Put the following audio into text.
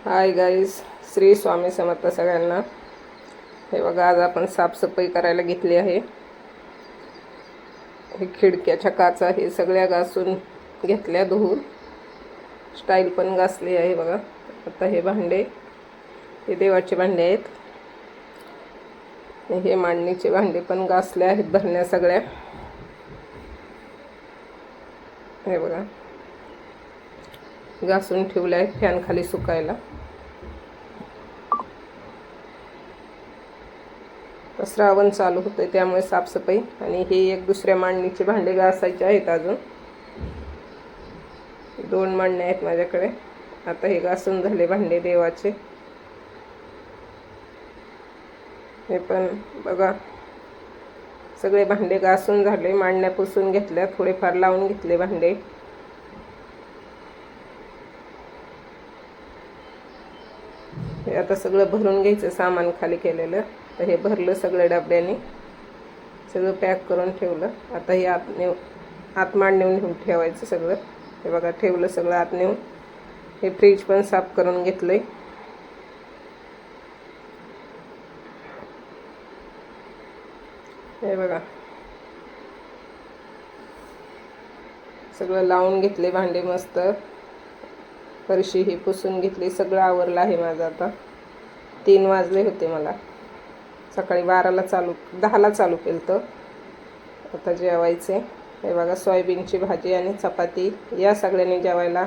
Hi guys, Shri Swami Samarth सगळ्यांना. हे बघा, आज आपण साफसफाई करायला घेतली आहे. हे खिडक्याच्या काचा हे सगळ्या घासून घेतल्या धुवून. स्टाईल पण घासली आहे बघा. आता हे भांडे, हे देवाचे भांडे आहेत. हे मांडणीचे भांडे पण घासले आहेत भरण्या सगळ्या. हे बघा, घासून ठेवले आहेत फॅन खाली सुकायला. श्रावण चालू होते त्यामुळे साफसफाई. आणि हे एक दुसऱ्या मांडणीचे भांडे घासायचे आहेत. अजून 2 मांडणे आहेत माझ्याकडे. आता हे घासून झाले भांडे देवाचे. हे पण बघा, सगळे भांडे घासून झाले. मांडण्या पुसून घेतल्या, थोडेफार लावून घेतले भांडे. हे आता सगळं भरून घ्यायचं सामान खाली केलेलं. तर हे भरलं सगळं डब्याने, सगळं पॅक करून ठेवलं. आता हे आत मांड नेऊन ठेवायचं सगळं. हे बघा, ठेवलं सगळं आत नेऊन. हे फ्रीज पण साफ करून घेतलंय. हे बघा, सगळं लावून घेतले भांडे मस्त. फरशी ही पुसून घेतली. सगळं आवरलं आहे माझं. आता 3 वाजले होते मला. सकाळी 10ला चालू केलं तर आता जेवायचे. हे बघा, सोयाबीनची भाजी आणि चपाती. या सगळ्यांनी जेवायला.